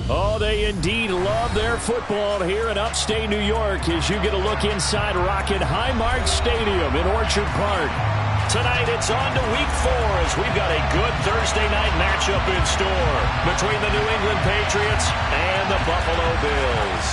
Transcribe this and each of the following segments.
Oh, they indeed love their football here in upstate New York as you get a look inside Rocket Highmark Stadium in Orchard Park. Tonight it's on to Week 4 as we've got a good Thursday night matchup in store between the New England Patriots and the Buffalo Bills.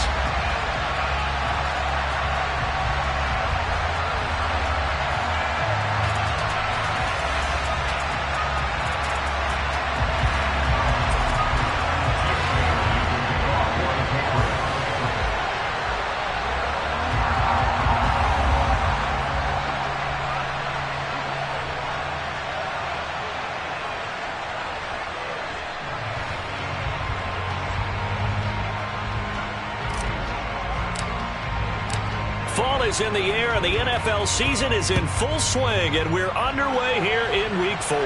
Fall is in the air, and the NFL season is in full swing, and we're underway here in Week 4.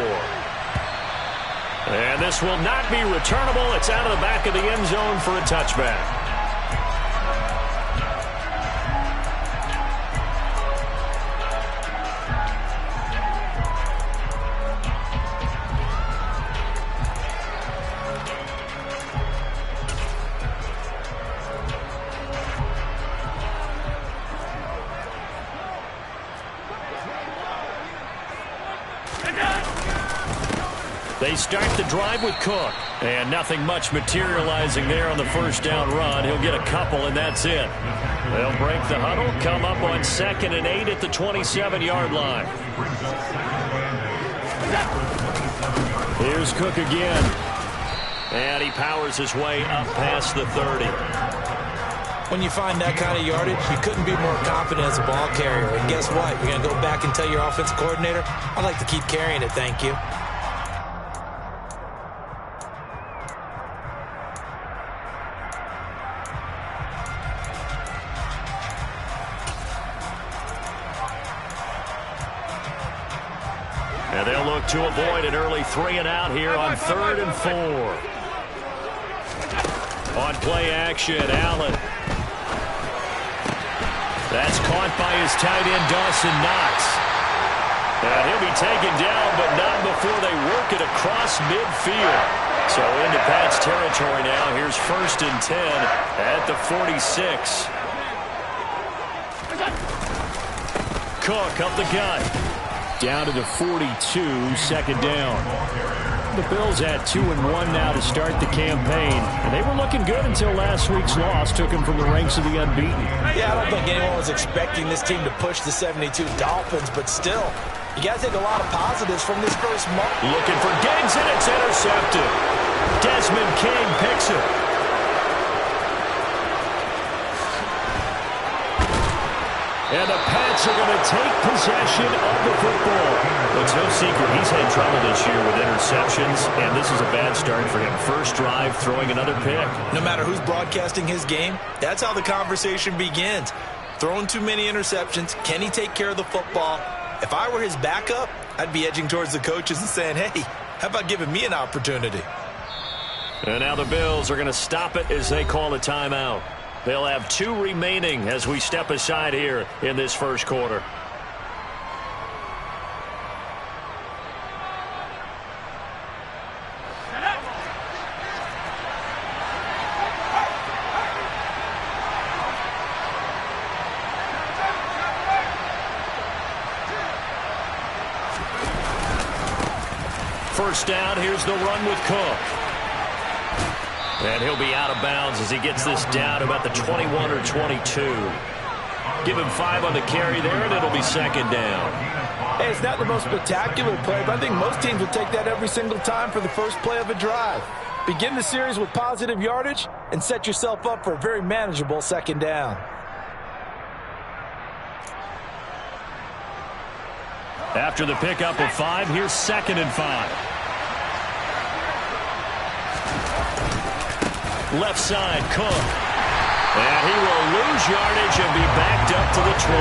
And this will not be returnable. It's out of the back of the end zone for a touchback. They start the drive with Cook, and nothing much materializing there on the first down run. He'll get a couple, and that's it. They'll break the huddle, come up on 2nd and 8 at the 27-yard line. Here's Cook again, and he powers his way up past the 30. When you find that kind of yardage, you couldn't be more confident as a ball carrier. And guess what? You're going to go back and tell your offensive coordinator, I'd like to keep carrying it, thank you. And they'll look to avoid an early 3 and out here on 3rd and 4. On play action, Allen. That's caught by his tight end, Dawson Knox. And he'll be taken down, but not before they work it across midfield. So into Pat's territory now. Here's 1st and 10 at the 46. Cook up the gut. Down to the 42, 2nd down. The Bills at 2-1 now to start the campaign. And they were looking good until last week's loss took them from the ranks of the unbeaten. Yeah, I don't think anyone was expecting this team to push the 72 Dolphins, but still, you got to take a lot of positives from this first month. Looking for Diggs, and it's intercepted. Desmond King picks it. And the Pats are going to take possession of the football. It's no secret he's had trouble this year with interceptions, and this is a bad start for him. First drive, throwing another pick. No matter who's broadcasting his game, that's how the conversation begins. Throwing too many interceptions, can he take care of the football? If I were his backup, I'd be edging towards the coaches and saying, hey, how about giving me an opportunity? And now the Bills are going to stop it as they call a timeout. They'll have 2 remaining as we step aside here in this first quarter. First down, here's the run with Cook. And he'll be out of bounds as he gets this down about the 21 or 22. Give him 5 on the carry there, and it'll be 2nd down. Hey, it's not the most spectacular play, but I think most teams will take that every single time for the first play of a drive. Begin the series with positive yardage and set yourself up for a very manageable 2nd down. After the pickup of 5, here's 2nd and 5. Left side, Cook. And he will lose yardage and be backed up to the 24.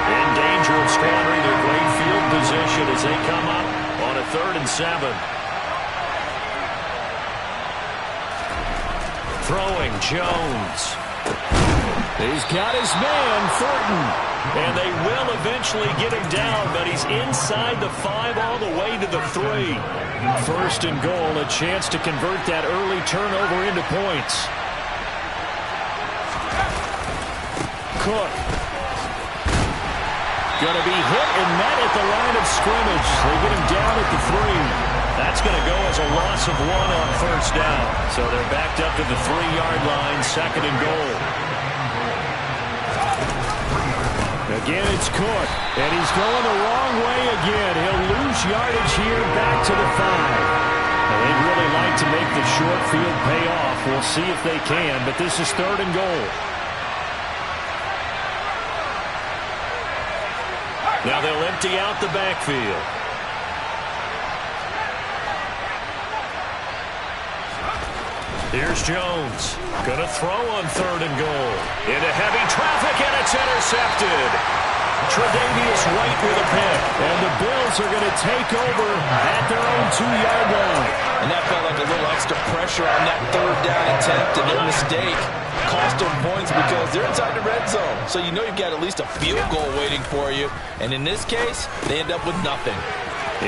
In danger of squandering their great field position as they come up on a 3rd and 7. Throwing Jones. He's got his man, Thornton. And they will eventually get him down, but he's inside the 5 all the way to the 3. First and goal, a chance to convert that early turnover into points. Cook. Going to be hit and met at the line of scrimmage. They get him down at the 3. That's going to go as a loss of 1 on first down. So they're backed up to the 3-yard line, second and goal. Again, it's Cook, and he's going the wrong way again. He'll lose yardage here back to the 5. Now, they'd really like to make the short field pay off. We'll see if they can, but this is third and goal. Now they'll empty out the backfield. Here's Jones. Going to throw on third and goal. Into heavy traffic, and it's intercepted. Tre'Davious White with a pick. And the Bills are going to take over at their own 2-yard line. And that felt like a little extra pressure on that third down attempt, and their mistake cost them points because they're inside the red zone. So you know you've got at least a field goal waiting for you. And in this case, they end up with nothing.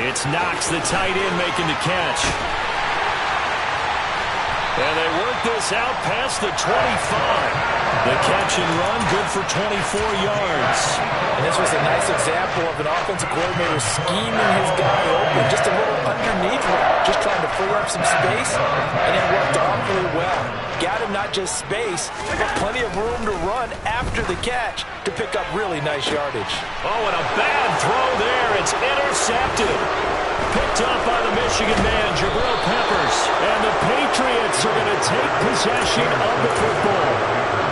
It's Knox, the tight end, making the catch. And they work this out past the 25. The catch and run, good for 24 yards. And this was a nice example of an offensive coordinator scheming his guy open, just a little underneath him, just trying to free up some space, and it worked awfully well. Got him not just space, but plenty of room to run after the catch to pick up really nice yardage. Oh, and a bad throw there. It's intercepted. Picked up by the Michigan man, Jabril Peppers. And the Patriots are going to take possession of the football.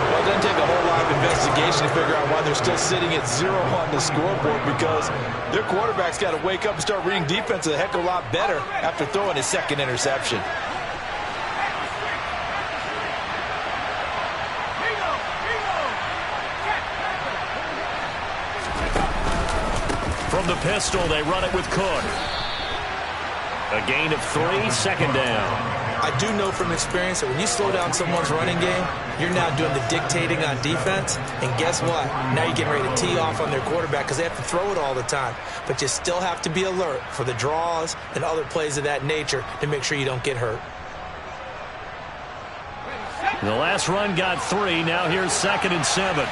Well, it doesn't take a whole lot of investigation to figure out why they're still sitting at 0 on the scoreboard, because their quarterback's got to wake up and start reading defense a heck of a lot better after throwing his second interception. From the pistol, they run it with Cook. A gain of 3, second down. I do know from experience that when you slow down someone's running game, you're now doing the dictating on defense. And guess what? Now you're getting ready to tee off on their quarterback because they have to throw it all the time. But you still have to be alert for the draws and other plays of that nature to make sure you don't get hurt. The last run got 3. Now here's second and 7.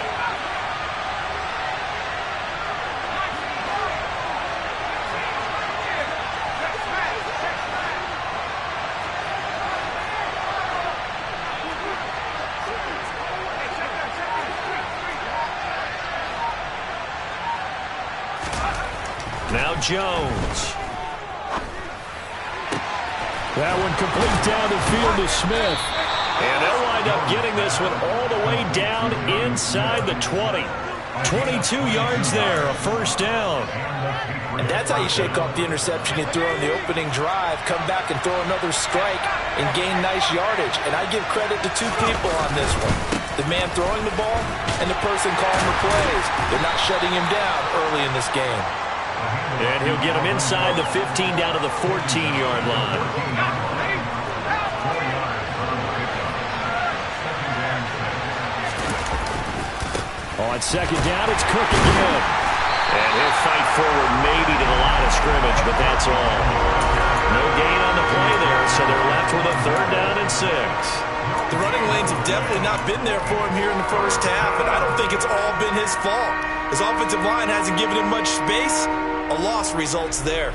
Now Jones. That one complete down the field to Smith. And they'll wind up getting this one all the way down inside the 20. 22 yards there, a first down. And that's how you shake off the interception you threw on the opening drive, come back and throw another strike and gain nice yardage. And I give credit to two people on this one. The man throwing the ball and the person calling the plays. They're not shutting him down early in this game. And he'll get him inside the 15 down to the 14-yard line. On second down, it's Cook again. And he'll fight forward maybe to the line of scrimmage, but that's all. No gain on the play there, so they're left with a third down and 6. The running lanes have definitely not been there for him here in the first half, and I don't think it's all been his fault. His offensive line hasn't given him much space. A loss results there.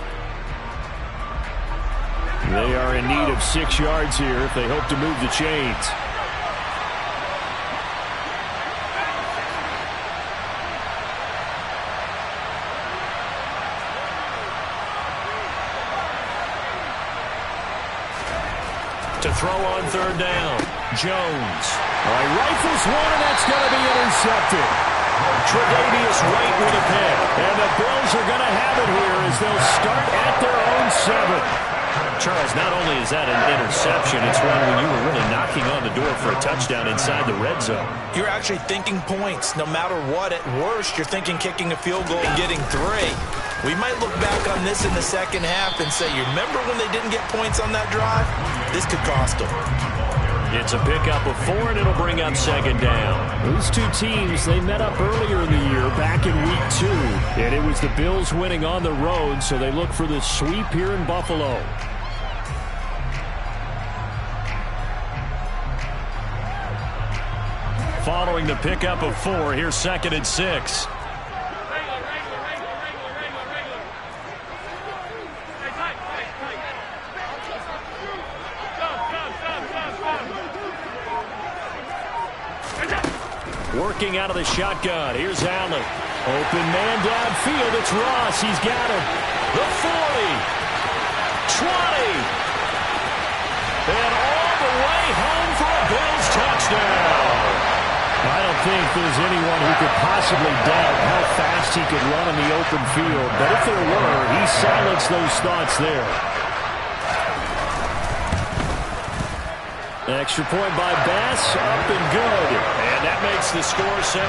They are in need of 6 yards here if they hope to move the chains. To throw on third down, Jones. All right, rifles one, and that's going to be intercepted. Tre'Davious White with a pick. And the Bills are going to have it here as they'll start at their own 7. Charles, not only is that an interception, it's one when you were really knocking on the door for a touchdown inside the red zone. You're actually thinking points. No matter what, at worst, you're thinking kicking a field goal and getting 3. We might look back on this in the second half and say, you remember when they didn't get points on that drive? This could cost them. It's a pickup of 4, and it'll bring up second down. These two teams, they met up earlier in the year, back in Week 2. And it was the Bills winning on the road, so they look for the sweep here in Buffalo. Following the pickup of 4, here's 2nd and 6. Working out of the shotgun. Here's Allen. Open man downfield. It's Ross. He's got him. The 40. 20. And all the way home for a Bills touchdown. I don't think there's anyone who could possibly doubt how fast he could run in the open field. But if there were, he silenced those thoughts there. Extra point by Bass, up and good. And that makes the score 7-0.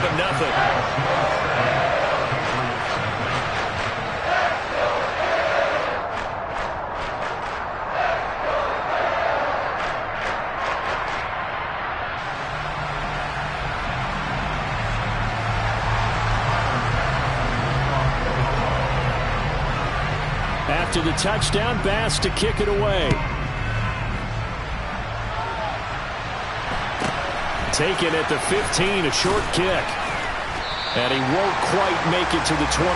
After the touchdown, Bass to kick it away. Taken at the 15, a short kick. And he won't quite make it to the 25.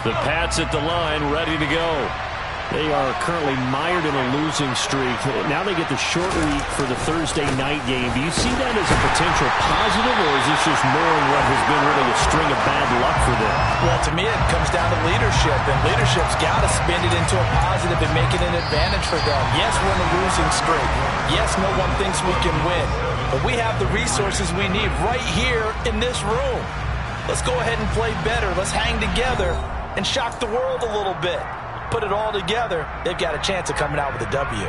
The Pats at the line, ready to go. They are currently mired in a losing streak. Now they get the short week for the Thursday night game. Do you see that as a potential positive, or is this just more in what has been really a string of bad luck for them? Well, to me, it comes down to leadership, and leadership's got to spin it into a positive and make it an advantage for them. Yes, we're in a losing streak. Yes, no one thinks we can win, but we have the resources we need right here in this room. Let's go ahead and play better. Let's hang together and shock the world a little bit. Put it all together, they've got a chance of coming out with a W.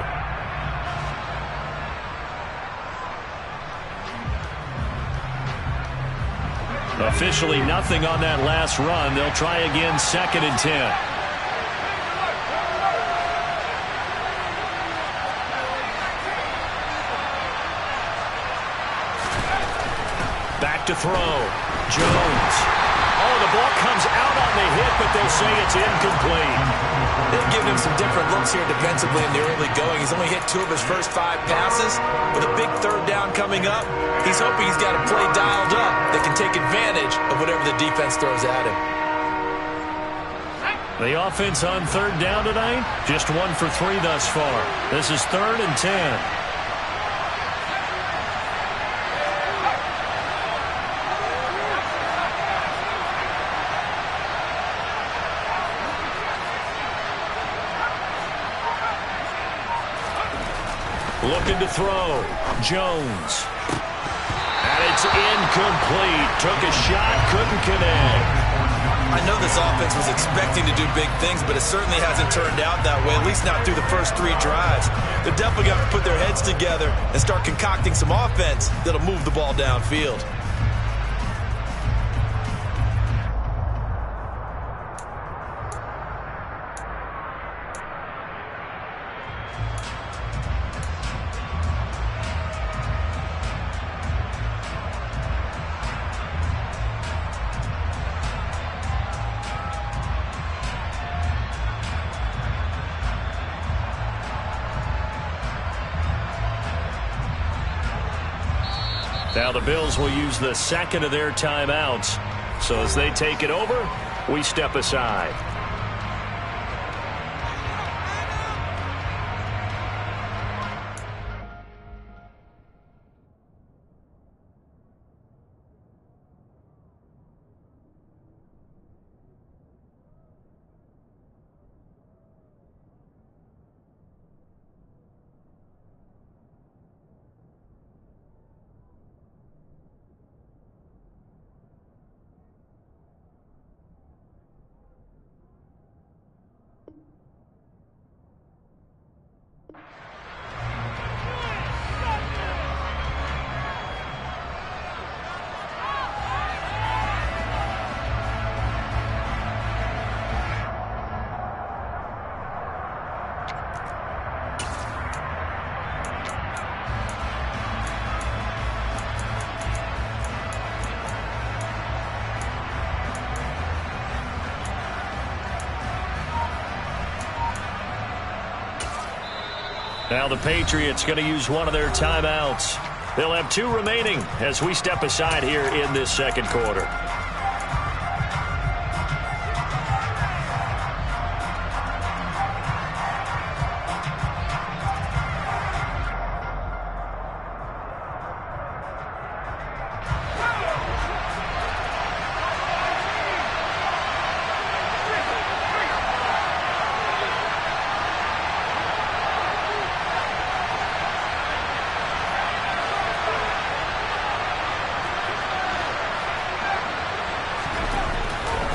Officially nothing on that last run. They'll try again, 2nd and 10. Back to throw. Jones. Oh, the ball comes out on the hit, but they'll say it's incomplete. They've given him some different looks here defensively in the early going. He's only hit 2 of his first 5 passes. With a big 3rd down coming up, he's hoping he's got a play dialed up that can take advantage of whatever the defense throws at him. The offense on 3rd down tonight, just 1 for 3 thus far. This is 3rd and 10. Looking to throw. Jones. And it's incomplete. Took a shot, couldn't connect. I know this offense was expecting to do big things, but it certainly hasn't turned out that way, at least not through the first 3 drives. They're definitely going to put their heads together and start concocting some offense that'll move the ball downfield. Now the Bills will use the 2nd of their timeouts. So as they take it over, we step aside. Now the Patriots going to use one of their timeouts. They'll have 2 remaining as we step aside here in this second quarter.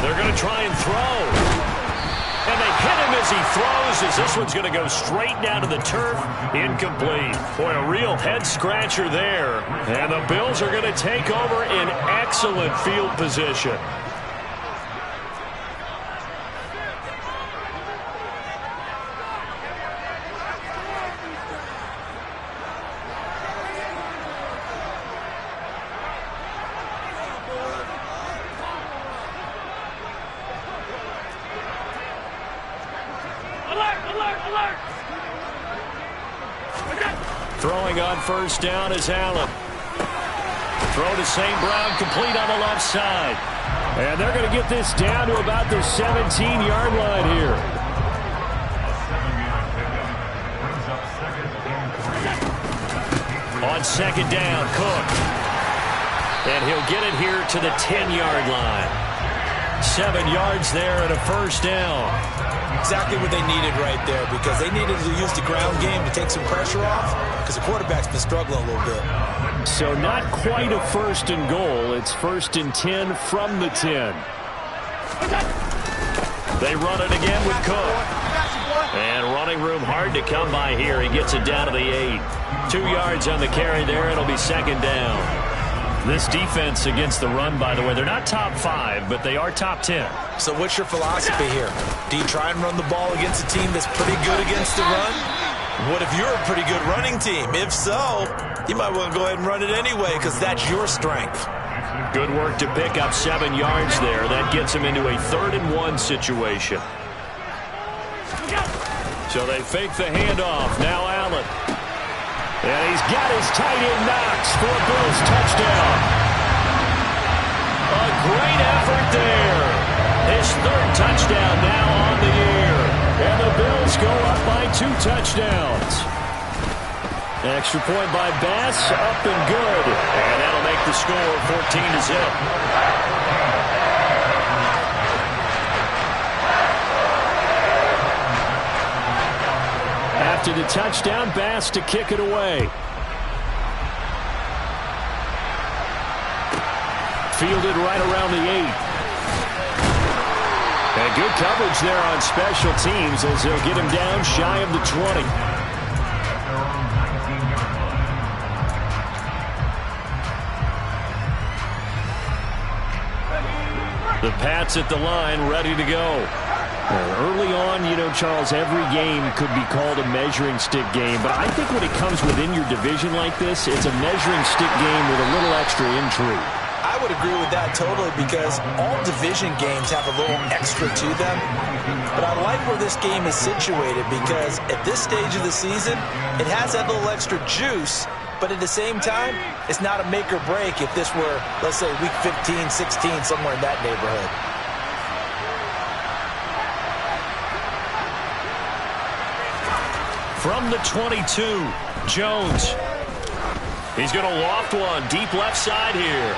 They're going to try and throw. And they hit him as he throws, as this one's going to go straight down to the turf. Incomplete. Boy, a real head-scratcher there. And the Bills are going to take over in excellent field position. Throwing on first down is Allen. Throw to St. Brown, complete on the left side. And they're going to get this down to about the 17-yard line here. On second down, Cook. And he'll get it here to the 10-yard line. 7 yards there and a first down. Exactly what they needed right there, because they needed to use the ground game to take some pressure off, because the quarterback's been struggling a little bit. So not quite a first and goal. It's first and 10 from the 10. They run it again with Cook. And running room hard to come by here. He gets it down to the 8. 2 yards on the carry there. It'll be second down. This defense against the run, by the way, they're not top 5, but they are top 10. So what's your philosophy here? Do you try and run the ball against a team that's pretty good against the run? What if you're a pretty good running team? If so, you might want to go ahead and run it anyway, because that's your strength. Good work to pick up 7 yards there. That gets him into a 3rd and 1 situation. So they fake the handoff. Now Allen. And he's got his tight end Knox for a Bills touchdown. A great effort there. His 3rd touchdown now on the year. And the Bills go up by 2 touchdowns. Extra point by Bass, up and good. And that'll make the score 14-0. After the touchdown, Bass to kick it away. Fielded right around the 8. And good coverage there on special teams as they'll get him down shy of the 20. The Pats at the line, ready to go. Early on, you know, Charles, every game could be called a measuring stick game. But I think when it comes within your division like this, it's a measuring stick game with a little extra intrigue. I would agree with that totally, because all division games have a little extra to them. But I like where this game is situated, because at this stage of the season, it has that little extra juice. But at the same time, it's not a make or break if this were, let's say, week 15, 16, somewhere in that neighborhood. From the 22, Jones. He's going to loft one deep left side here.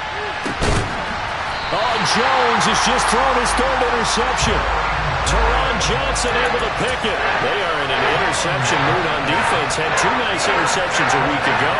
Oh, Jones has just thrown his 3rd interception. Teron Johnson able to pick it. They are in an interception mood on defense. Had 2 nice interceptions a week ago.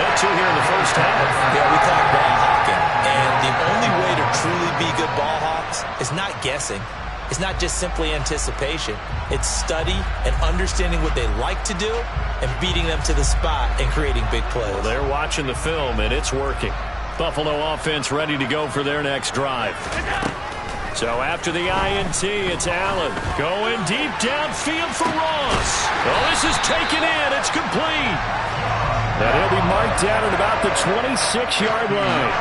That 2 here in the first half. Yeah, we talk ball hawking. And the only way to truly be good ball hawks is not guessing. It's not just simply anticipation. It's study and understanding what they like to do and beating them to the spot and creating big plays. Well, they're watching the film, and it's working. Buffalo offense ready to go for their next drive. So after the INT, it's Allen going deep downfield for Ross. Oh, this is taken in. It's complete. And he'll be marked down at about the 26-yard line.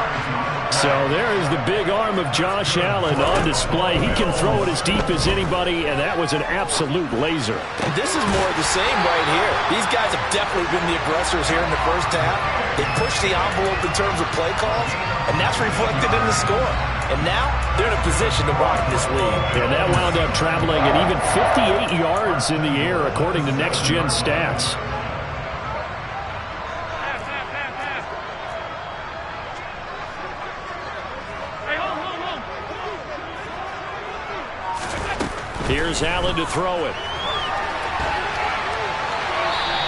So there is the big arm of Josh Allen on display. He can throw it as deep as anybody, and that was an absolute laser. And this is more of the same right here. These guys have definitely been the aggressors here in the first half. They pushed the envelope in terms of play calls, and that's reflected in the score. And now they're in a position to rock this league. And that wound up traveling at even 58 yards in the air, according to Next Gen Stats. Here's Allen to throw it.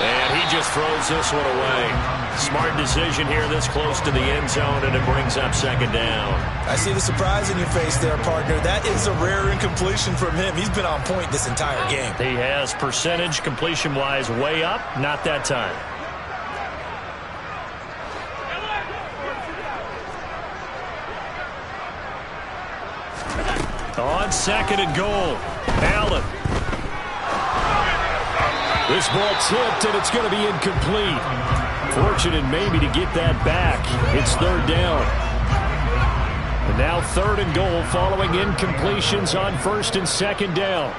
And he just throws this one away. Smart decision here this close to the end zone, and it brings up second down. I see the surprise in your face there, partner. That is a rare incompletion from him. He's been on point this entire game. He has percentage completion-wise way up, not that time. On second and goal, Allen. This ball tipped, and it's going to be incomplete. Fortunate maybe to get that back. It's third down. And now third and goal following incompletions on first and second down.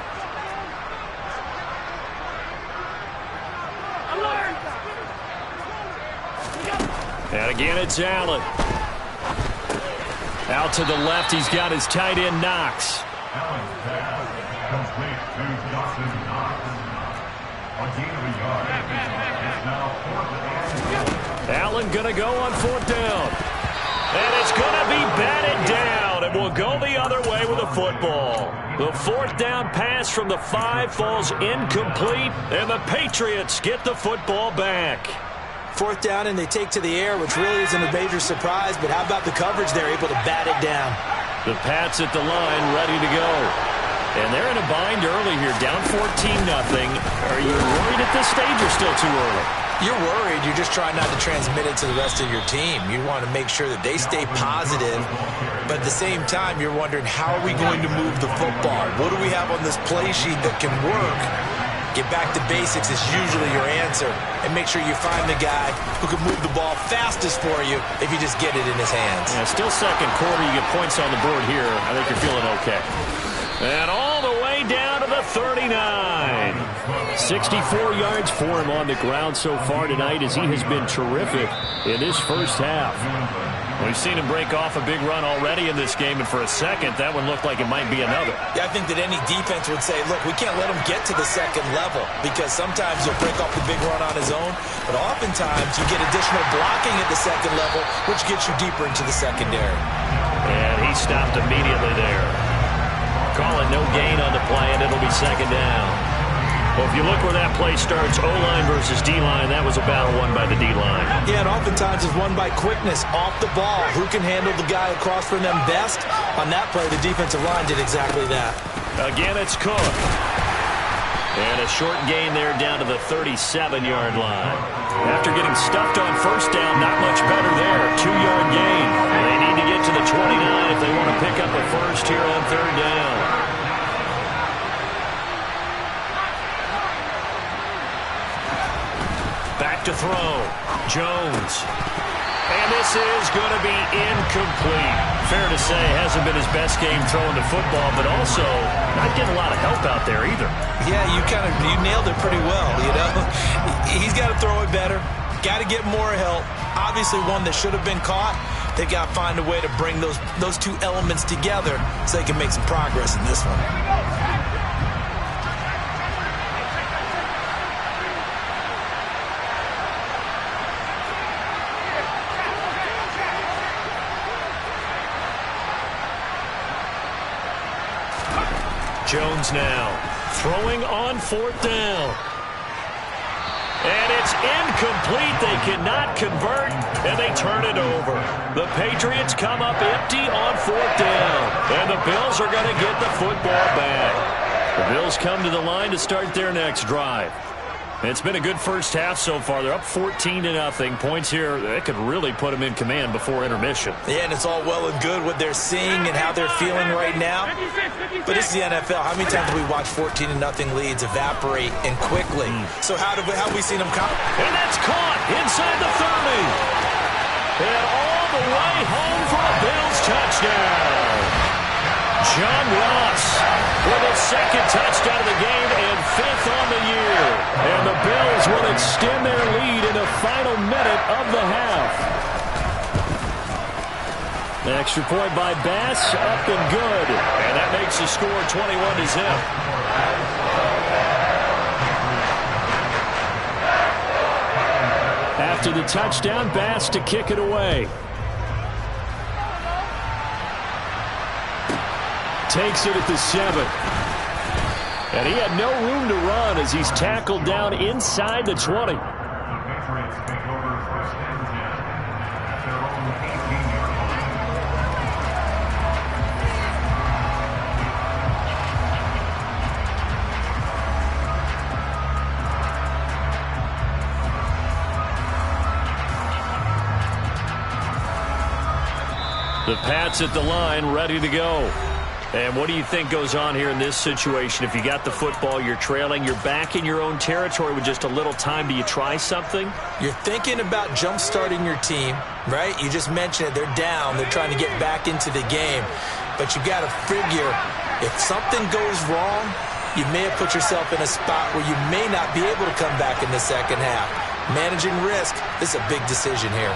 And again, it's Allen. Out to the left, he's got his tight end, Knox. Allen going to go on fourth down. And it's going to be batted down, and will go the other way with a football. The fourth down pass from the 5 falls incomplete, and the Patriots get the football back. Fourth down, and they take to the air, which really isn't a major surprise, but how about the coverage? They're able to bat it down. The Pats at the line, ready to go. And they're in a bind early here, down 14-0. Are you worried at this stage or still too early? You're worried. You're just trying not to transmit it to the rest of your team. You want to make sure that they stay positive, but at the same time, you're wondering, how are we going to move the football? What do we have on this play sheet that can work? Get back to basics is usually your answer, and make sure you find the guy who can move the ball fastest for you if you just get it in his hands. Yeah, still second quarter. You get points on the board here. I think you're feeling okay. And all the way down to the 39. 64 yards for him on the ground so far tonight, as he has been terrific in this first half. We've seen him break off a big run already in this game, and for a second, that one looked like it might be another. Yeah, I think that any defense would say, look, we can't let him get to the second level, because sometimes he'll break off the big run on his own, but oftentimes you get additional blocking at the second level, which gets you deeper into the secondary. And he stopped immediately there. Call it no gain on the play, and it'll be second down. Well, if you look where that play starts, O-line versus D-line, that was a battle won by the D-line. Yeah, and oftentimes it's won by quickness off the ball. Who can handle the guy across from them best? On that play, the defensive line did exactly that. Again, it's Cook. And a short gain there down to the 37-yard line. After getting stuffed on first down, not much better there. 2-yard gain. And they need to get to the 29 if they want to pick up a first here on third down. Back to throw. Jones. And this is going to be incomplete. Fair to say, hasn't been his best game throwing the football, but also not getting a lot of help out there either. Yeah, you nailed it pretty well, you know. He's got to throw it better. Got to get more help. Obviously one that should have been caught. They've got to find a way to bring those two elements together so they can make some progress in this one. Jones now throwing on fourth down. And it's incomplete. They cannot convert, and they turn it over. The Patriots come up empty on fourth down, and the Bills are going to get the football back. The Bills come to the line to start their next drive. It's been a good first half so far. They're up 14-0. Points here, that could really put them in command before intermission. Yeah, and it's all well and good what they're seeing and how they're feeling right now. But this is the NFL. How many times have we watched 14-0 leads evaporate and quickly? So how have we seen them come? And that's caught inside the 30. And all the way home for a Bills touchdown. John Ross with his second touchdown of the game and 5th on the year. And the Bills will extend their lead in the final minute of the half. The extra point by Bass, up and good. And that makes the score 21-0. After the touchdown, Bass to kick it away. Takes it at the 7. And he had no room to run as he's tackled down inside the 20. The Pats at the line, ready to go. And what do you think goes on here in this situation? If you got the football, you're trailing, you're back in your own territory with just a little time. Do you try something? You're thinking about jump-starting your team, right? You just mentioned it. They're down. They're trying to get back into the game. But you got to figure, if something goes wrong, you may have put yourself in a spot where you may not be able to come back in the second half. Managing risk, this is a big decision here.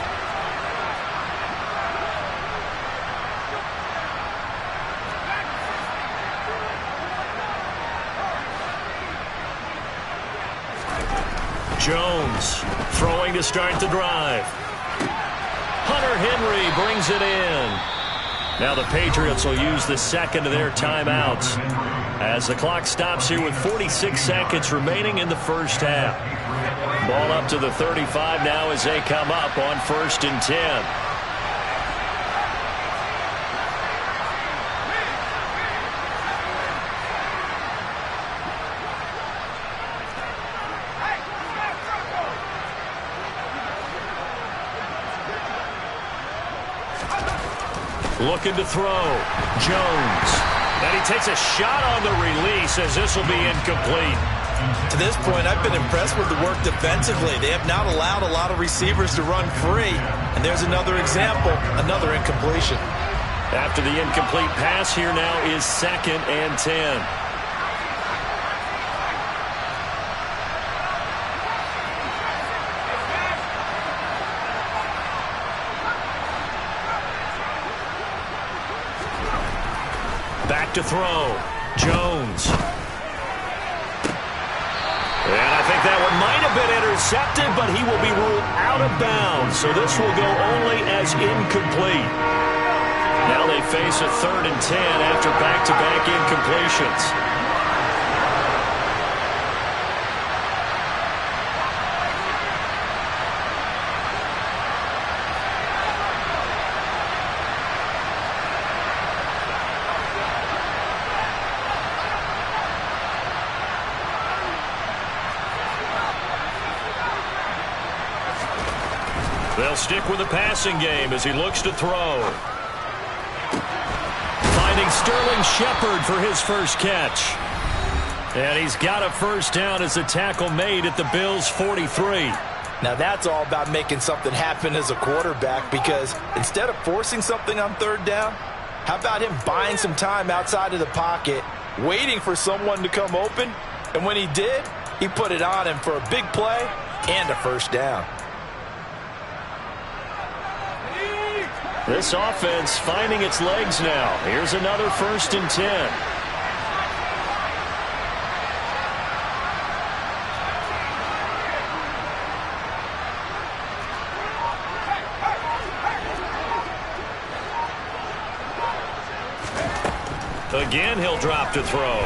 Jones throwing to start the drive. Hunter Henry brings it in. Now the Patriots will use the second of their timeouts as the clock stops here with 46 seconds remaining in the first half. Ball up to the 35 now as they come up on 1st and 10. Looking to throw. Jones. And he takes a shot on the release as this will be incomplete. To this point, I've been impressed with the work defensively. They have not allowed a lot of receivers to run free. And there's another example, another incompletion. After the incomplete pass, here now is 2nd and 10. Back to throw. Jones. And I think that one might have been intercepted, but he will be ruled out of bounds. So this will go only as incomplete. Now they face a 3rd and 10 after back-to-back incompletions. They'll stick with the passing game as he looks to throw. Finding Sterling Shepard for his first catch. And he's got a first down as the tackle made at the Bills' 43. Now that's all about making something happen as a quarterback, because instead of forcing something on 3rd down, how about him buying some time outside of the pocket, waiting for someone to come open, and when he did, he put it on him for a big play and a first down. This offense finding its legs now. Here's another 1st and 10. Again, he'll drop to throw.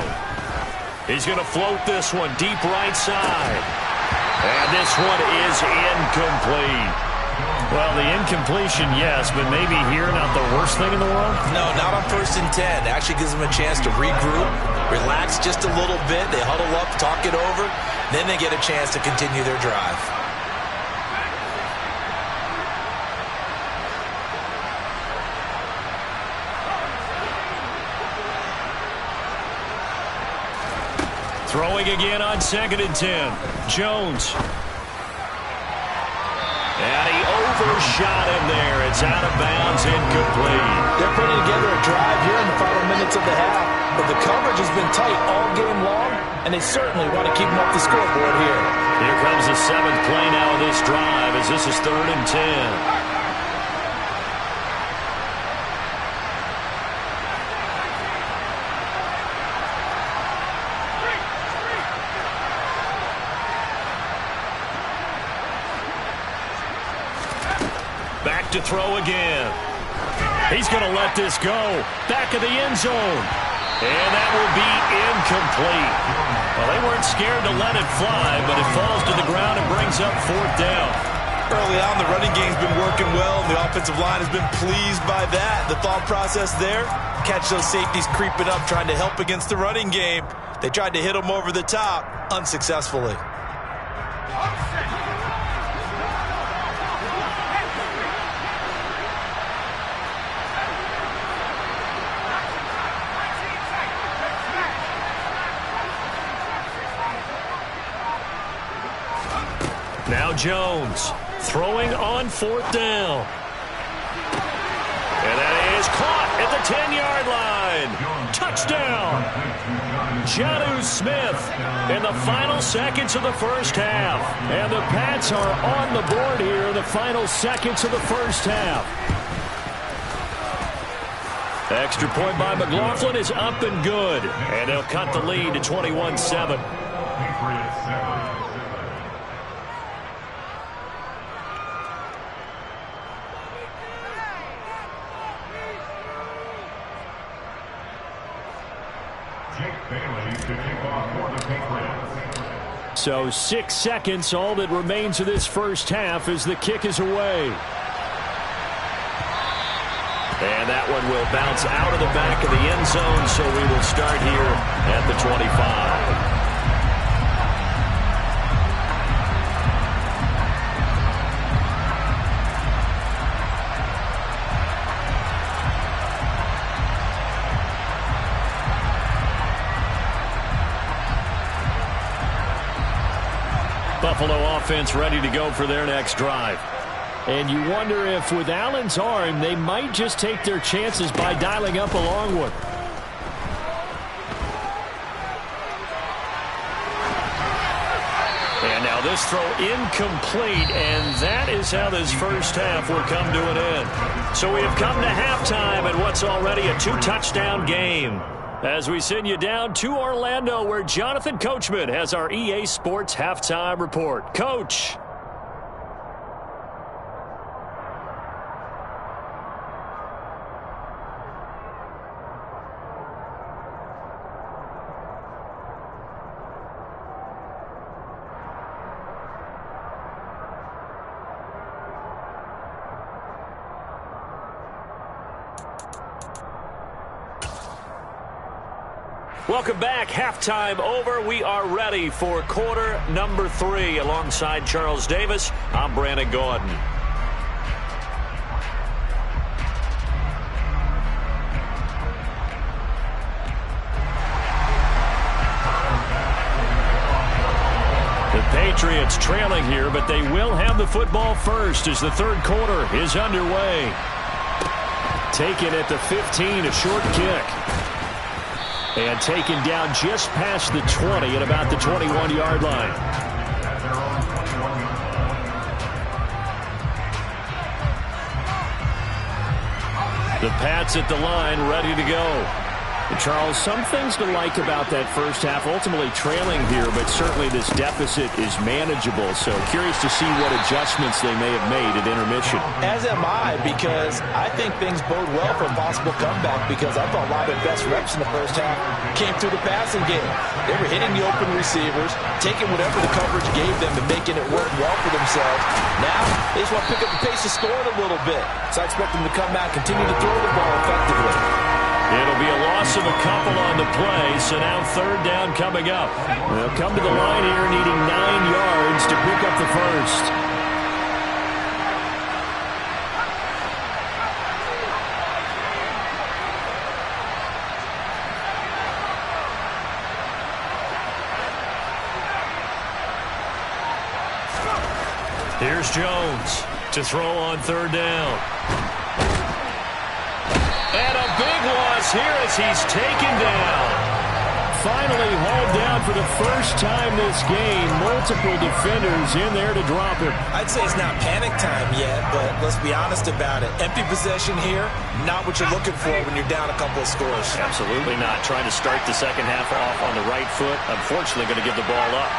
He's going to float this one deep right side. And this one is incomplete. Well, the incompletion, yes, but maybe here not the worst thing in the world? No, not on 1st and 10. Actually gives them a chance to regroup, relax just a little bit. They huddle up, talk it over. Then they get a chance to continue their drive. Throwing again on 2nd and 10. Jones. And he first shot in there. It's out of bounds, incomplete. They're putting together a drive here in the final minutes of the half, but the coverage has been tight all game long, and they certainly want to keep them off the scoreboard here. Here comes the 7th play now of this drive as this is 3rd and 10. Back to throw again. He's going to let this go. Back of the end zone. And that will be incomplete. Well, they weren't scared to let it fly, but it falls to the ground and brings up 4th down. Early on, the running game's been working well, and the offensive line has been pleased by that. The thought process there, catch those safeties creeping up, trying to help against the running game. They tried to hit them over the top, unsuccessfully. Now Jones throwing on 4th down. And that is caught at the 10-yard line. Touchdown. Jonnu Smith in the final seconds of the first half. And the Pats are on the board here in the final seconds of the first half. Extra point by McLaughlin is up and good. And they'll cut the lead to 21-7. So 6 seconds, all that remains of this first half as the kick is away. And that one will bounce out of the back of the end zone, so we will start here at the 25. Buffalo offense ready to go for their next drive. And you wonder if with Allen's arm, they might just take their chances by dialing up a long one. And now this throw incomplete, and that is how this first half will come to an end. So we have come to halftime in what's already a 2-touchdown game. As we send you down to Orlando, where Jonathan Coachman has our EA Sports Halftime Report. Coach. Welcome back. Halftime over. We are ready for quarter number 3. Alongside Charles Davis, I'm Brandon Gordon. The Patriots trailing here, but they will have the football first as the third quarter is underway. Taken at the 15, a short kick. And taken down just past the 20 at about the 21-yard line. The Pats at the line, ready to go. And Charles, some things to like about that first half. Ultimately trailing here, but certainly this deficit is manageable. So curious to see what adjustments they may have made at intermission. As am I, because I think things bode well for a possible comeback, because I thought a lot of their best reps in the first half came through the passing game. They were hitting the open receivers, taking whatever the coverage gave them and making it work well for themselves. Now, they just want to pick up the pace of scoring a little bit. So I expect them to come back, continue to throw the ball effectively. It'll be a loss of a couple on the play, so now third down coming up. They'll come to the line here needing 9 yards to pick up the first. Here's Jones. to throw on third down. And a big loss here as he's taken down. Finally hauled down for the first time this game. Multiple defenders in there to drop him. I'd say it's not panic time yet, but let's be honest about it. Empty possession here, not what you're looking for when you're down a couple of scores. Absolutely not. Trying to start the second half off on the right foot. Unfortunately, going to give the ball up.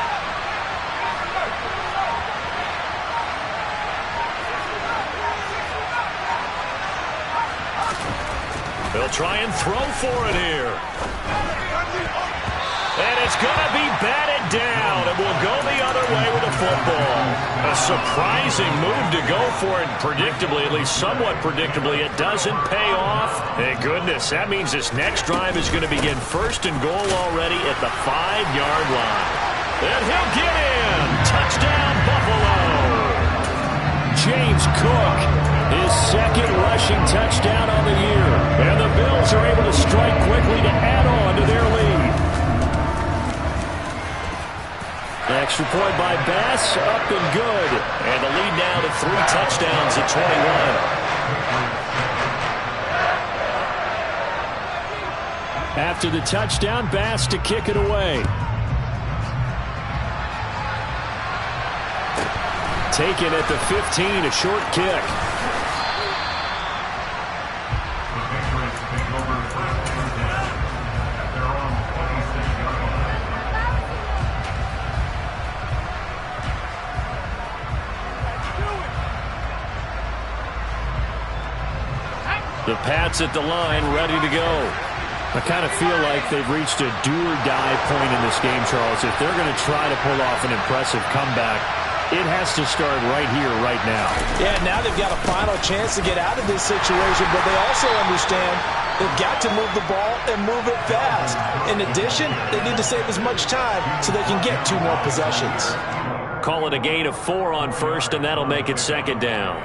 They'll try and throw for it here. And it's going to be batted down. It will go the other way with the football. A surprising move to go for it. Predictably, at least somewhat predictably, it doesn't pay off. Thank goodness. That means this next drive is going to begin first and goal already at the 5-yard line. And he'll get in. Touchdown, Buffalo. James Cook, his second rushing touchdown on the year. And the Bills are able to strike quickly to add on to their lead. Extra point by Bass, up and good. And the lead now to 3 touchdowns at 21. After the touchdown, Bass to kick it away. Taken at the 15, a short kick. The Pats at the line, ready to go. I kind of feel like they've reached a do-or-die point in this game, Charles. If they're going to try to pull off an impressive comeback, it has to start right here, right now. Yeah, now they've got a final chance to get out of this situation, but they also understand they've got to move the ball and move it fast. In addition, they need to save as much time so they can get 2 more possessions. Call it a gain of 4 on first, and that'll make it second down.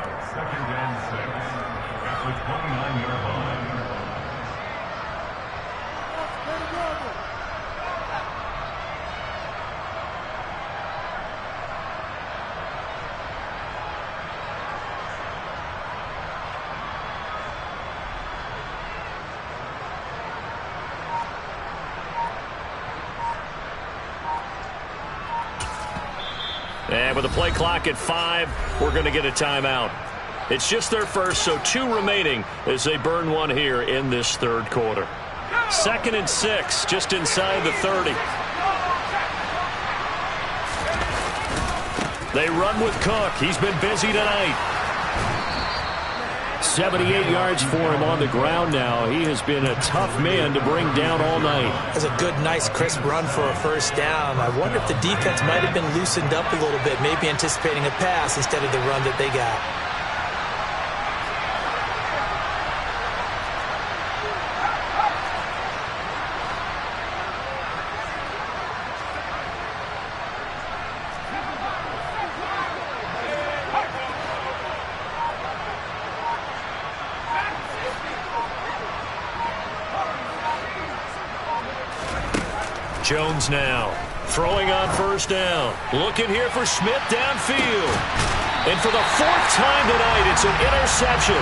And with the play clock at 5, we're going to get a timeout. It's just their first, so 2 remaining as they burn one here in this third quarter. 2nd and 6, just inside the 30. They run with Cook. He's been busy tonight. 78 yards for him on the ground now. He has been a tough man to bring down all night. That's a good, nice, crisp run for a first down. I wonder if the defense might have been loosened up a little bit, maybe anticipating a pass instead of the run that they got. Jones now throwing on first down. Looking here for Smith downfield. And for the 4th time tonight, it's an interception.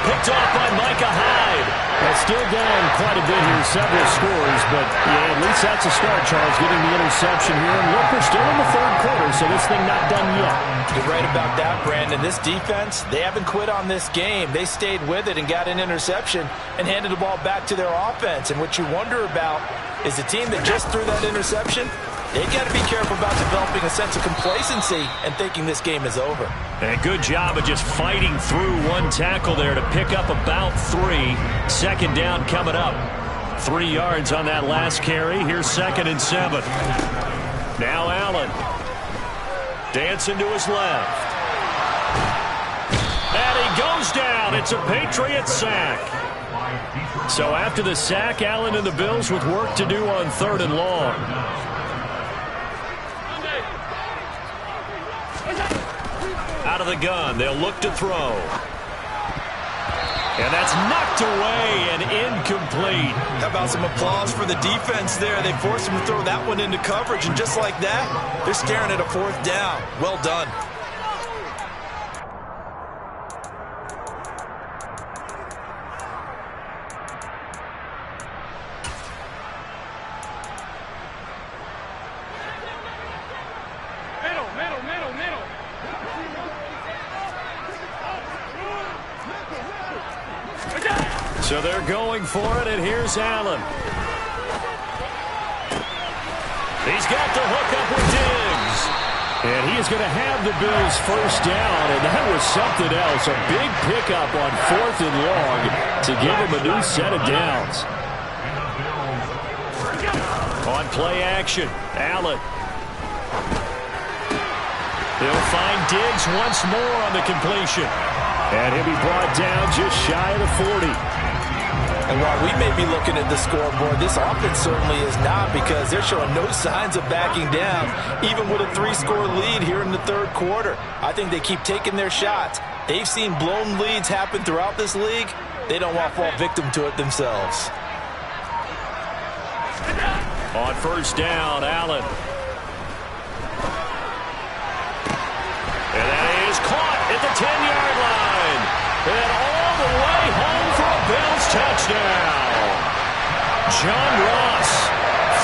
Picked off by Micah Hyde. Well, still down quite a bit here, several scores, but yeah, at least that's a start, Charles, getting the interception here. And look, we're still in the 3rd quarter, so this thing not done yet. You're right about that, Brandon. This defense, they haven't quit on this game. They stayed with it and got an interception and handed the ball back to their offense. And what you wonder about is the team that just threw that interception, they've got to be careful about developing a sense of complacency and thinking this game is over. And good job of just fighting through one tackle there to pick up about 3. Second down coming up. 3 yards on that last carry. Here's 2nd and 7. Now Allen. Dancing to his left. And he goes down. It's a Patriots sack. So after the sack, Allen and the Bills with work to do on 3rd and long. Out of the gun, they'll look to throw. And that's knocked away and incomplete. How about some applause for the defense there? They forced him to throw that one into coverage, and just like that, they're staring at a 4th down. Well done. So they're going for it, and here's Allen. He's got the hook up with Diggs. And he is going to have the Bills first down, and that was something else. A big pickup on 4th and long to give him a new set of downs. On play action, Allen. He'll find Diggs once more on the completion. And he'll be brought down just shy of the 40. And while we may be looking at the scoreboard, this offense certainly is not, because they're showing no signs of backing down, even with a 3-score lead here in the third quarter. I think they keep taking their shots. They've seen blown leads happen throughout this league. They don't want to fall victim to it themselves. On first down, Allen. And that is caught at the 10-yard line. And all the way home for a Bills touchdown. John Ross,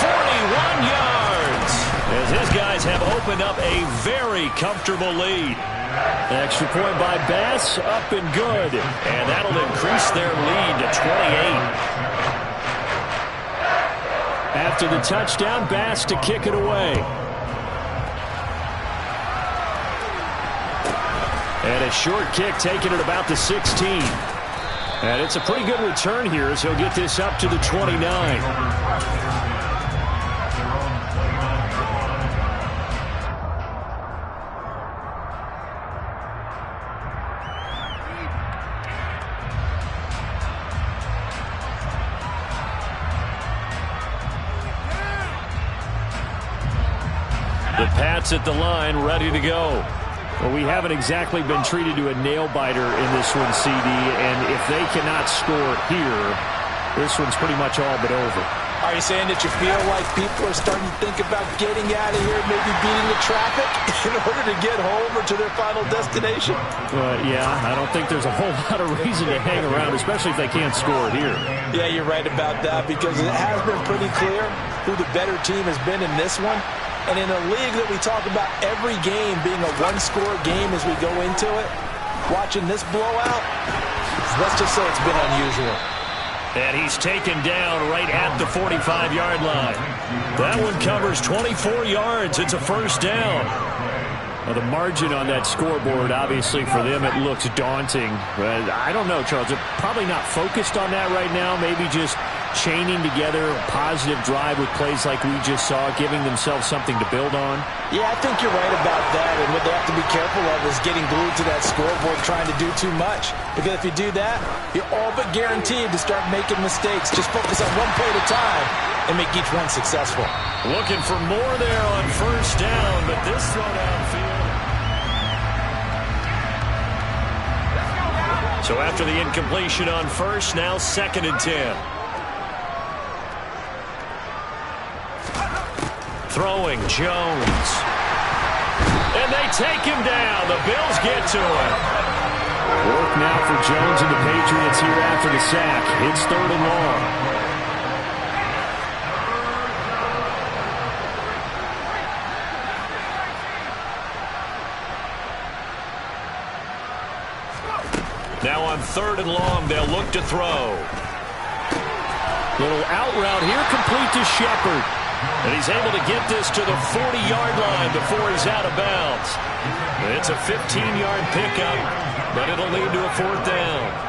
41 yards. As his guys have opened up a very comfortable lead. Extra point by Bass, up and good. And that'll increase their lead to 28. After the touchdown, Bass to kick it away. And a short kick taken at about the 16. And it's a pretty good return here as he'll get this up to the 29. The Pats at the line, ready to go. Well, we haven't exactly been treated to a nail-biter in this one, CD, and if they cannot score here, this one's pretty much all but over. Are you saying that you feel like people are starting to think about getting out of here, maybe beating the traffic in order to get home or to their final destination? Yeah, I don't think there's a whole lot of reason to hang around, especially if they can't score here. Yeah, you're right about that, because it has been pretty clear who the better team has been in this one. And in a league that we talk about every game being a one-score game as we go into it, watching this blowout, let's just say it's been unusual. And he's taken down right at the 45-yard line. That one covers 24 yards. It's a first down. Well, the margin on that scoreboard, obviously, for them, it looks daunting. But I don't know, Charles. They're probably not focused on that right now. Maybe just chaining together a positive drive with plays like we just saw, giving themselves something to build on. Yeah, I think you're right about that. And what they have to be careful of is getting glued to that scoreboard trying to do too much. Because if you do that, you're all but guaranteed to start making mistakes. Just focus on one play at a time and make each one successful. Looking for more there on first down, but this throw downfield. So after the incompletion on first, now 2nd and 10. Throwing Jones. And they take him down. The Bills get to him. Work now for Jones and the Patriots here after the sack. It's 3rd and long. Now on 3rd and long, they'll look to throw. Little out route here, complete to Shepard. And he's able to get this to the 40-yard line before he's out of bounds. It's a 15-yard pickup, but it'll lead to a 4th down.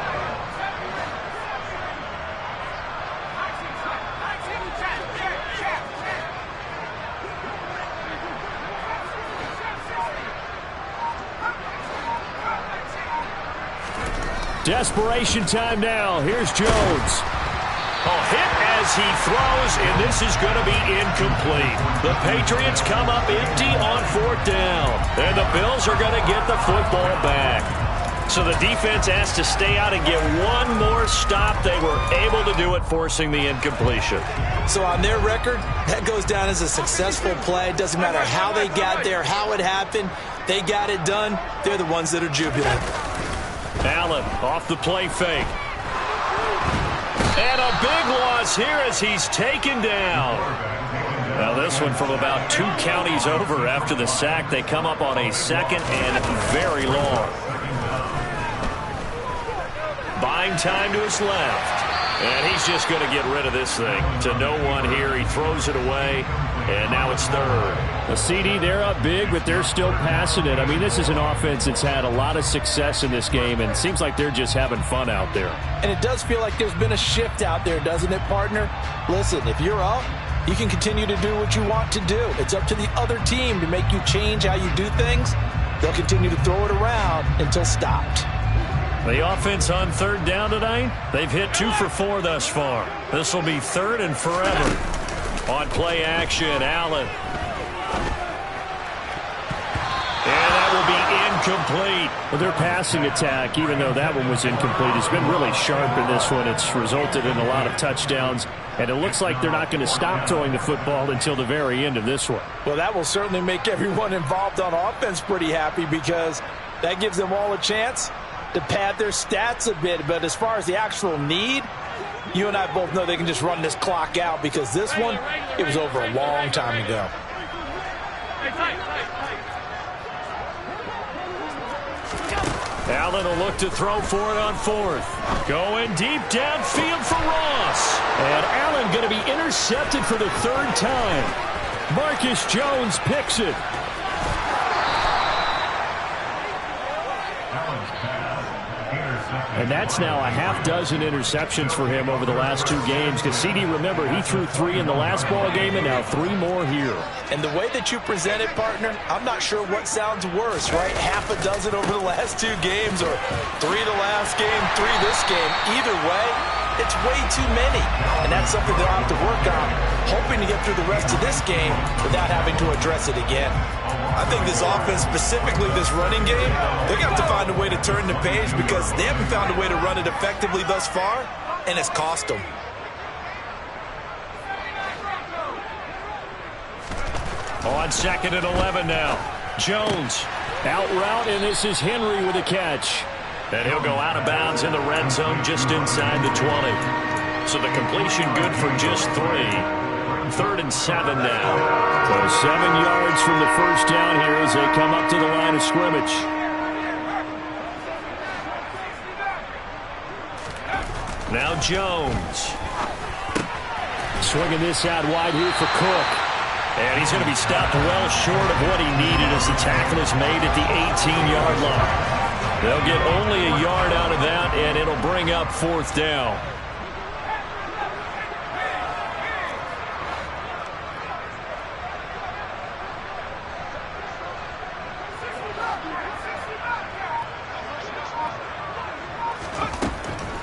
Desperation time now. Here's Jones. Hit as he throws, and this is going to be incomplete. The Patriots come up empty on 4th down, and the Bills are going to get the football back. So the defense has to stay out and get one more stop. They were able to do it, forcing the incompletion. So on their record, that goes down as a successful play. It doesn't matter how they got there, how it happened. They got it done. They're the ones that are jubilant. Allen off the play fake. And a big loss here as he's taken down. Now this one from about 2 counties over after the sack. They come up on a 2nd and very long. Buying time to his left. And he's just going to get rid of this thing. To no one here. He throws it away. And now it's third. The CD, they're up big, but they're still passing it. I mean, this is an offense that's had a lot of success in this game, and it seems like they're just having fun out there. And it does feel like there's been a shift out there, doesn't it, partner? Listen, if you're up, you can continue to do what you want to do. It's up to the other team to make you change how you do things. They'll continue to throw it around until stopped. The offense on third down tonight, they've hit 2 for 4 thus far. This will be third and forever. On play action, Allen. And that will be incomplete. Well, their passing attack, even though that one was incomplete, has been really sharp in this one. It's resulted in a lot of touchdowns, and it looks like they're not going to stop throwing the football until the very end of this one. Well, that will certainly make everyone involved on offense pretty happy because that gives them all a chance to pad their stats a bit. But as far as the actual need, you and I both know they can just run this clock out because this one, it was over a long time ago. Allen will look to throw for it on fourth. Going deep downfield for Ross. And Allen going to be intercepted for the third time. Marcus Jones picks it. And that's now a half dozen interceptions for him over the last 2 games. Because CD, remember, he threw 3 in the last ball game and now 3 more here. And the way that you present it, partner, I'm not sure what sounds worse, right? Half a dozen over the last 2 games or 3 the last game, 3 this game. Either way, it's way too many. And that's something they'll have to work on, hoping to get through the rest of this game without having to address it again. I think this offense, specifically this running game, they're going to have to find a way to turn the page because they haven't found a way to run it effectively thus far, and it's cost them. On second and 11 now. Jones out route, and this is Henry with a catch. And he'll go out of bounds in the red zone just inside the 20. So the completion good for just 3. 3rd and 7 now. So 7 yards from the first down here as they come up to the line of scrimmage. Now Jones. Swinging this out wide here for Cook. And he's going to be stopped well short of what he needed as the tackle is made at the 18-yard line. They'll get only a yard out of that, and it'll bring up 4th down.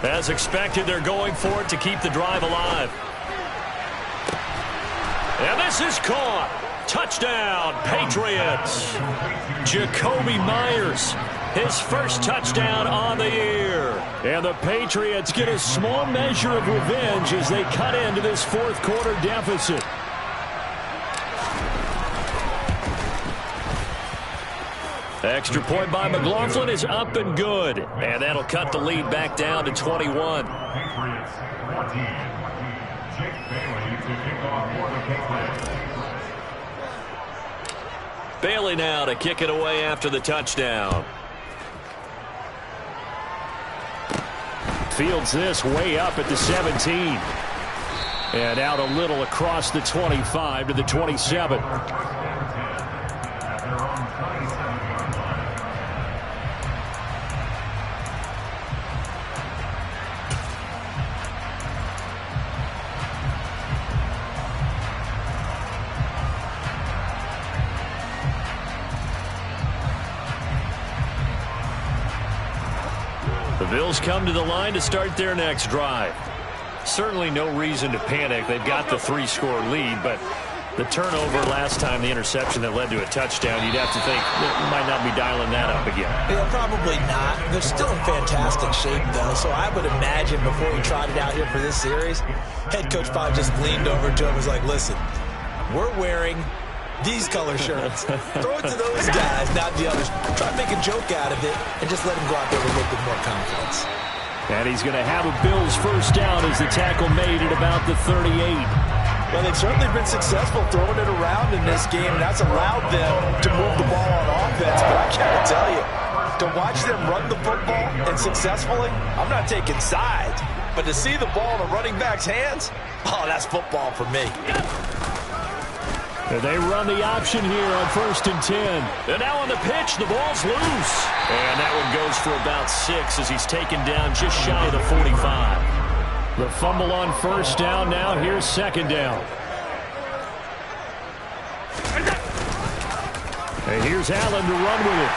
As expected, they're going for it to keep the drive alive. And this is caught. Touchdown, Patriots. Jacoby Myers, his first touchdown on the year. And the Patriots get a small measure of revenge as they cut into this 4th quarter deficit. Extra point by McLaughlin is up and good. And that'll cut the lead back down to 21. Bailey now to kick it away after the touchdown. Fields this way up at the 17. And out a little across the 25 to the 27. The Bills come to the line to start their next drive. Certainly no reason to panic. They've got the 3-score lead, but the turnover last time, the interception that led to a touchdown, you'd have to think they might not be dialing that up again. Yeah, probably not. They're still in fantastic shape, though, so I would imagine before he trotted out here for this series, head coach probably just leaned over to him and was like, listen, we're wearing these color shirts. Throw it to those guys, not the others. Try to make a joke out of it and just let him go out there with a little bit more confidence. And he's going to have a Bills first down as the tackle made at about the 38. Well, they've certainly been successful throwing it around in this game, and that's allowed them to move the ball on offense. But I got to tell you, to watch them run the football and successfully, I'm not taking sides, but to see the ball in a running back's hands, oh, that's football for me. And they run the option here on 1st and 10. And now on the pitch, the ball's loose. And that one goes for about 6 as he's taken down just shy of the 45. The fumble on 1st down. Now here's 2nd down. And here's Allen to run with it.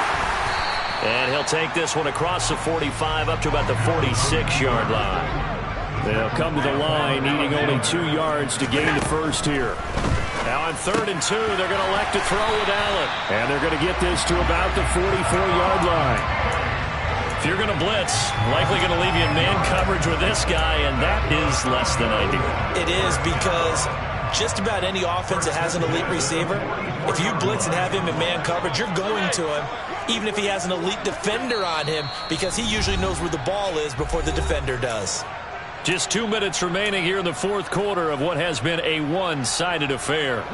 And he'll take this one across the 45 up to about the 46-yard line. They'll come to the line needing only 2 yards to gain the first here. Now on 3rd and 2, they're going to elect to throw with Allen. And they're going to get this to about the 44-yard line. If you're going to blitz, likely going to leave you in man coverage with this guy, and that is less than ideal. It is, because just about any offense that has an elite receiver, if you blitz and have him in man coverage, you're going to him, even if he has an elite defender on him, because he usually knows where the ball is before the defender does. Just 2 minutes remaining here in the 4th quarter of what has been a one-sided affair.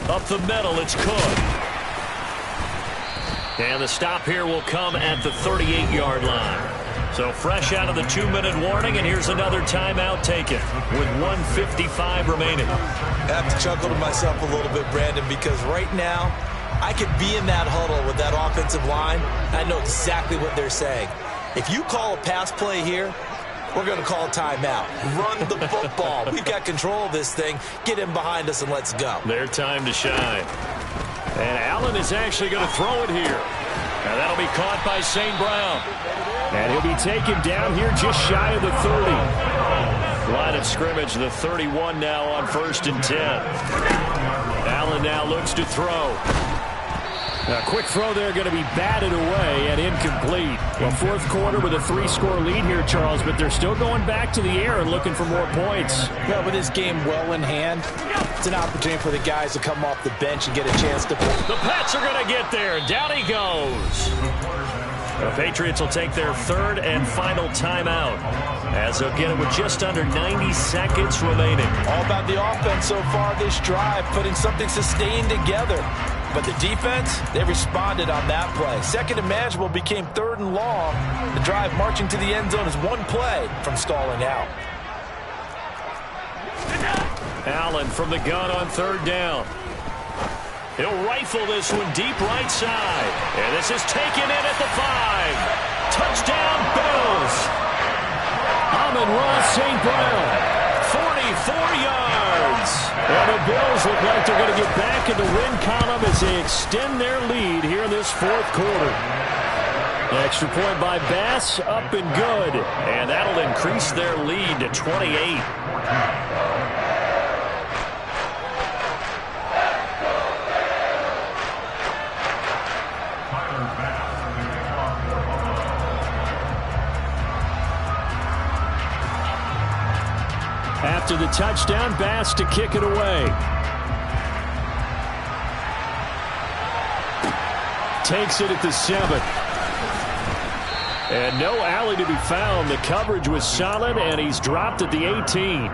Up the middle, it's Cook. And the stop here will come at the 38-yard line. So fresh out of the 2-minute warning, and here's another timeout taken with 1:55 remaining. I have to chuckle to myself a little bit, Brandon, because right now I could be in that huddle with that offensive line. I know exactly what they're saying. If you call a pass play here, we're going to call a timeout. Run the football. We've got control of this thing. Get in behind us and let's go. Their time to shine. And Allen is actually going to throw it here. And that'll be caught by St. Brown. And he'll be taken down here just shy of the 30. Line of scrimmage, the 31 now on 1st and 10. Allen now looks to throw. A quick throw there going to be batted away and incomplete. Well, 4th quarter with a 3-score lead here, Charles, but they're still going back to the air and looking for more points. Well, with this game well in hand, it's an opportunity for the guys to come off the bench and get a chance to play. The Pats are going to get there. Down he goes. The Patriots will take their 3rd and final timeout as they'll get it with just under 90 seconds remaining. All about the offense so far this drive, putting something sustained together. But the defense, they responded on that play. 2nd and manageable became 3rd and long. The drive marching to the end zone is 1 play from stalling out. Allen from the gun on 3rd down. He'll rifle this one deep right side. And this is taken in at the 5. Touchdown, Bills. Amon-Ra St. Brown. 44 yards. And the Bills look like they're going to get back in the win column as they extend their lead here in this 4th quarter. Extra point by Bass, up and good. And that'll increase their lead to 28. After the touchdown, Bass to kick it away. Takes it at the 7. And no alley to be found. The coverage was solid, and he's dropped at the 18.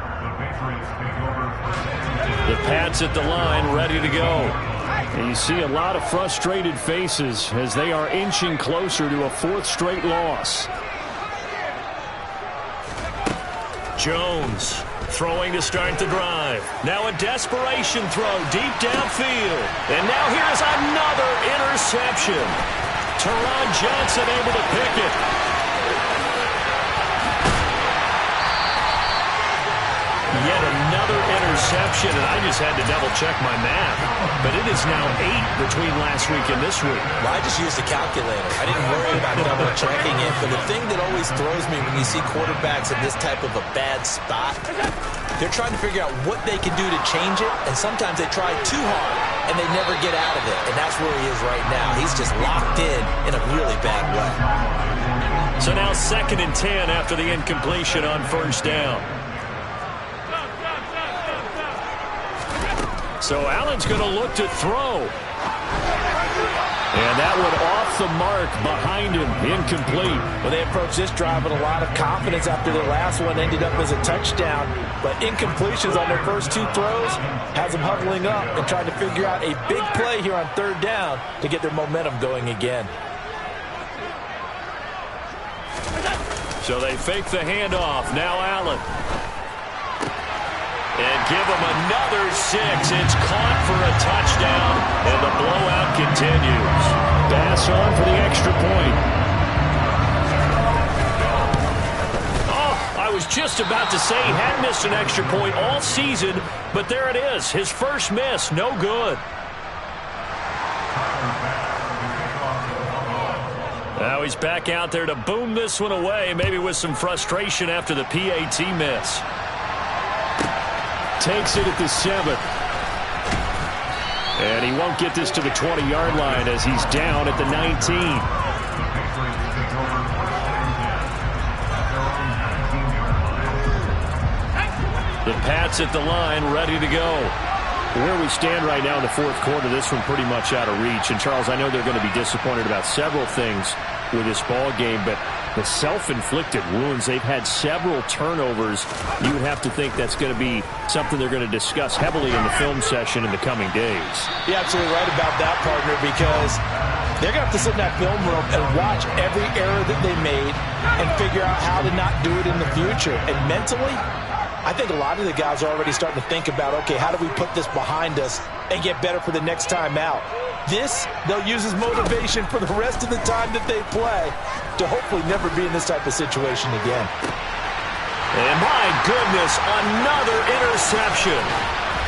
The Pats at the line, ready to go. And you see a lot of frustrated faces as they are inching closer to a 4th straight loss. Jones throwing to start the drive. Now a desperation throw deep downfield. And now here's another interception. Teron Johnson able to pick it. Yet another interception, and I just had to double-check my math. But it is now 8 between last week and this week. Well, I just used a calculator. I didn't worry about double-checking it. But the thing that always throws me when you see quarterbacks in this type of a bad spot, they're trying to figure out what they can do to change it, and sometimes they try too hard, and they never get out of it. And that's where he is right now. He's just locked in a really bad way. So now 2nd and 10 after the incompletion on 1st down. So Allen's going to look to throw. And that one off the mark behind him, incomplete. Well, they approached this drive with a lot of confidence after their last one ended up as a touchdown. But incompletions on their first two throws has them huddling up and trying to figure out a big play here on third down to get their momentum going again. So they fake the handoff. Now Allen. And give him another 6. It's caught for a touchdown, and the blowout continues. Pass on for the extra point. Oh, I was just about to say he had missed an extra point all season, but there it is. His first miss, no good. Now he's back out there to boom this one away, maybe with some frustration after the PAT miss. Takes it at the 7. And he won't get this to the 20-yard line as he's down at the 19. The Pats at the line, ready to go. Where we stand right now in the fourth quarter, this one pretty much out of reach. And, Charles, I know they're going to be disappointed about several things with this ball game, but the self-inflicted wounds, they've had several turnovers. You would have to think that's going to be something they're going to discuss heavily in the film session in the coming days. You're absolutely right about that, partner, because they're going to have to sit in that film room and watch every error that they made and figure out how to not do it in the future. And mentally, I think a lot of the guys are already starting to think about, okay, how do we put this behind us and get better for the next time out? This, they'll use as motivation for the rest of the time that they play to hopefully never be in this type of situation again. And my goodness, another interception.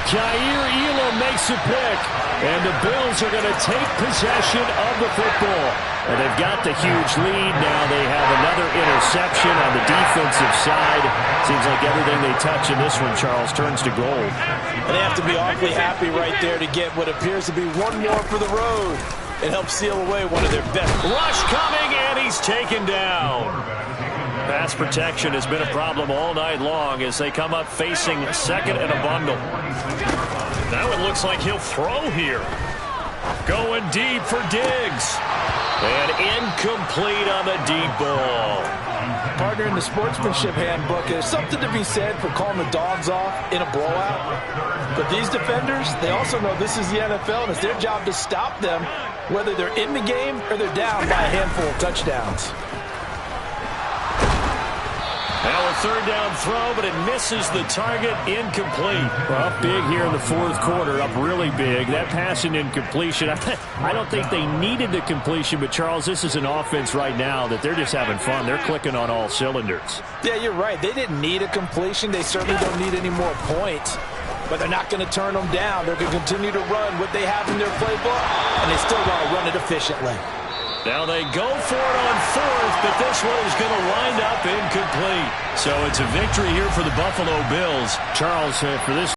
Jair Elam makes a pick, and the Bills are going to take possession of the football. And they've got the huge lead. Now they have another interception on the defensive side. Seems like everything they touch in this one, Charles, turns to gold. And they have to be awfully happy right there to get what appears to be one more for the road. It helps seal away one of their best. Rush coming, and he's taken down. Pass protection has been a problem all night long as they come up facing second and a bundle. That one looks like he'll throw here. Going deep for Diggs. And incomplete on the deep ball. Partner, in the sportsmanship handbook, there's something to be said for calling the dogs off in a blowout. But these defenders, they also know this is the NFL, and it's their job to stop them, whether they're in the game or they're down by a handful of touchdowns. Now a third down throw, but it misses the target, incomplete. Well, up big here in the fourth quarter, up really big. That passing incompletion, I don't think they needed the completion, but Charles, this is an offense right now that they're just having fun. They're clicking on all cylinders. Yeah, you're right. They didn't need a completion. They certainly don't need any more points, but they're not going to turn them down. They're going to continue to run what they have in their playbook, and they still want to run it efficiently. Now they go for it on fourth, but this one is going to wind up incomplete. So it's a victory here for the Buffalo Bills. Charles, for this